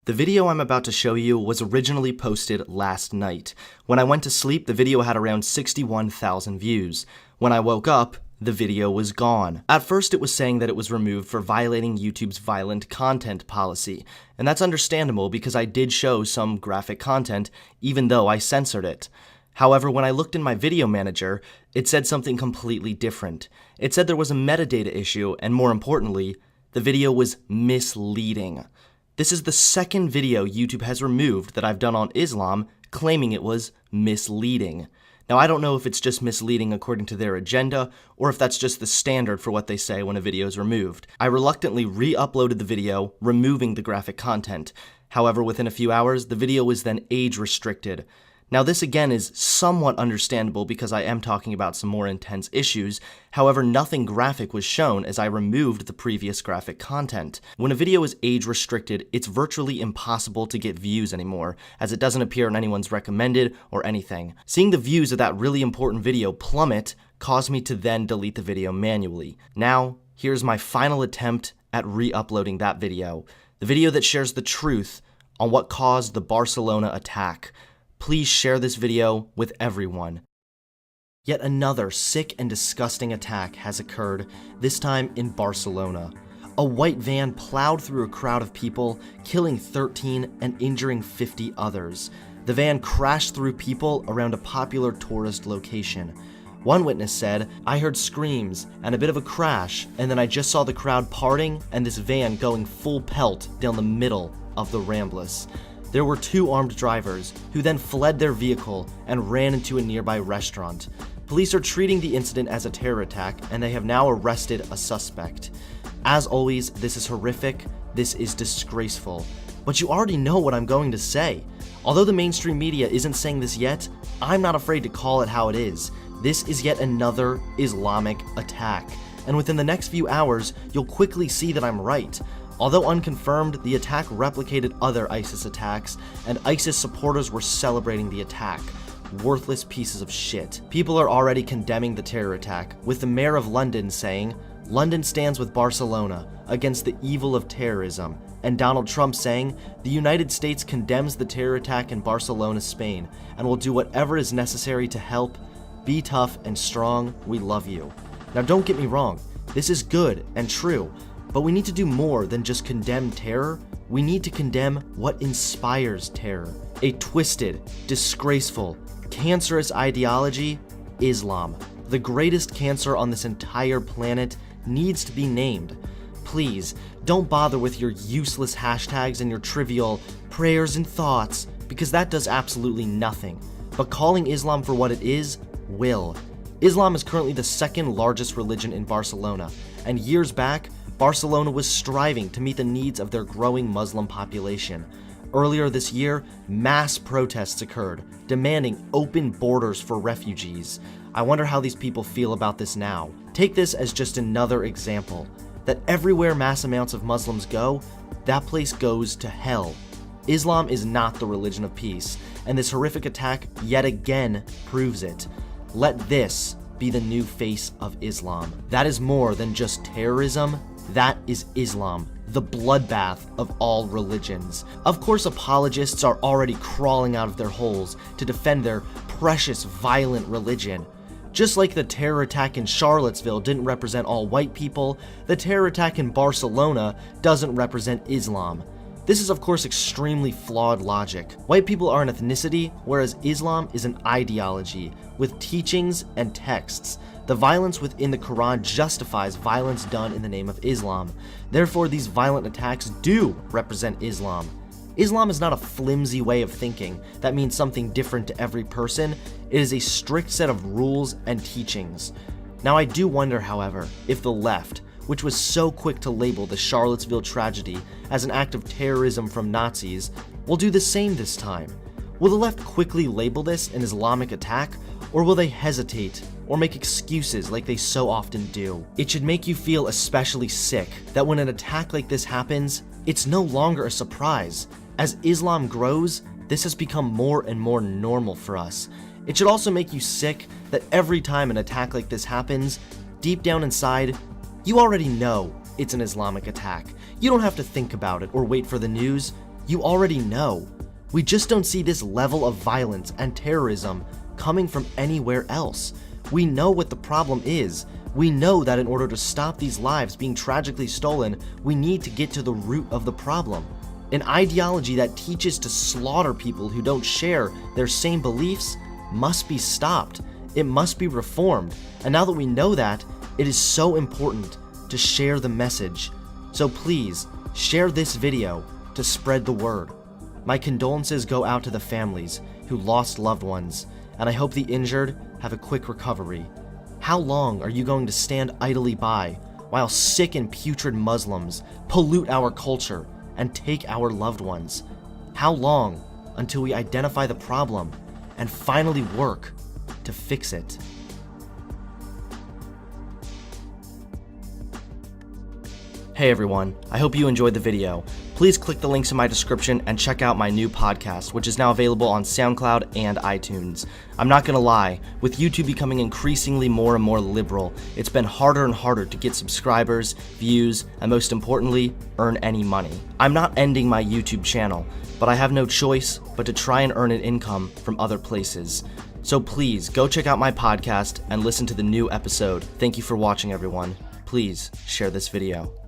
The video I'm about to show you was originally posted last night. When I went to sleep, the video had around 61,000 views. When I woke up, the video was gone. At first, it was saying that it was removed for violating YouTube's violent content policy, and that's understandable because I did show some graphic content, even though I censored it. However, when I looked in my video manager, it said something completely different. It said there was a metadata issue, and more importantly, the video was misleading. This is the second video YouTube has removed that I've done on Islam, claiming it was misleading. Now, I don't know if it's just misleading according to their agenda, or if that's just the standard for what they say when a video is removed. I reluctantly re-uploaded the video, removing the graphic content. However, within a few hours, the video was then age restricted. Now, this again is somewhat understandable because I am talking about some more intense issues. However, nothing graphic was shown as I removed the previous graphic content. When a video is age restricted, it's virtually impossible to get views anymore, as it doesn't appear in anyone's recommended or anything. Seeing the views of that really important video plummet caused me to then delete the video manually. Now, here's my final attempt at re-uploading that video. The video that shares the truth on what caused the Barcelona attack. Please share this video with everyone. Yet another sick and disgusting attack has occurred, this time in Barcelona. A white van plowed through a crowd of people, killing 13 and injuring 50 others. The van crashed through people around a popular tourist location. One witness said, "I heard screams and a bit of a crash, and then I just saw the crowd parting and this van going full pelt down the middle of the Ramblas." There were two armed drivers, who then fled their vehicle and ran into a nearby restaurant. Police are treating the incident as a terror attack, and they have now arrested a suspect. As always, this is horrific, this is disgraceful. But you already know what I'm going to say. Although the mainstream media isn't saying this yet, I'm not afraid to call it how it is. This is yet another Islamic attack. And within the next few hours, you'll quickly see that I'm right. Although unconfirmed, the attack replicated other ISIS attacks, and ISIS supporters were celebrating the attack. Worthless pieces of shit. People are already condemning the terror attack, with the mayor of London saying, "London stands with Barcelona against the evil of terrorism," and Donald Trump saying, "The United States condemns the terror attack in Barcelona, Spain, and will do whatever is necessary to help. Be tough and strong, we love you." Now don't get me wrong, this is good and true, but we need to do more than just condemn terror. We need to condemn what inspires terror. A twisted, disgraceful, cancerous ideology, Islam. The greatest cancer on this entire planet needs to be named. Please, don't bother with your useless hashtags and your trivial prayers and thoughts, because that does absolutely nothing. But calling Islam for what it is, will. Islam is currently the second largest religion in Barcelona, and years back, Barcelona was striving to meet the needs of their growing Muslim population. Earlier this year, mass protests occurred, demanding open borders for refugees. I wonder how these people feel about this now. Take this as just another example, that everywhere mass amounts of Muslims go, that place goes to hell. Islam is not the religion of peace, and this horrific attack yet again proves it. Let this be the new face of Islam. That is more than just terrorism. That is Islam, the bloodbath of all religions. Of course, apologists are already crawling out of their holes to defend their precious, violent religion. Just like the terror attack in Charlottesville didn't represent all white people, the terror attack in Barcelona doesn't represent Islam. This is of course extremely flawed logic. White people are an ethnicity, whereas Islam is an ideology, with teachings and texts. The violence within the Quran justifies violence done in the name of Islam. Therefore, these violent attacks do represent Islam. Islam is not a flimsy way of thinking that means something different to every person. It is a strict set of rules and teachings. Now, I do wonder, however, if the left, which was so quick to label the Charlottesville tragedy as an act of terrorism from Nazis, will do the same this time. Will the left quickly label this an Islamic attack, or will they hesitate or make excuses like they so often do? It should make you feel especially sick that when an attack like this happens, it's no longer a surprise. As Islam grows, this has become more and more normal for us. It should also make you sick that every time an attack like this happens, deep down inside, you already know it's an Islamic attack. You don't have to think about it or wait for the news. You already know. We just don't see this level of violence and terrorism coming from anywhere else. We know what the problem is. We know that in order to stop these lives being tragically stolen, we need to get to the root of the problem. An ideology that teaches to slaughter people who don't share their same beliefs must be stopped. It must be reformed. And now that we know that, it is so important to share the message. So please, share this video to spread the word. My condolences go out to the families who lost loved ones, and I hope the injured have a quick recovery. How long are you going to stand idly by while sick and putrid Muslims pollute our culture and take our loved ones? How long until we identify the problem and finally work to fix it? Hey everyone, I hope you enjoyed the video. Please click the links in my description and check out my new podcast, which is now available on SoundCloud and iTunes. I'm not gonna lie, with YouTube becoming increasingly more and more liberal, it's been harder and harder to get subscribers, views, and most importantly, earn any money. I'm not ending my YouTube channel, but I have no choice but to try and earn an income from other places. So please, go check out my podcast and listen to the new episode. Thank you for watching, everyone. Please share this video.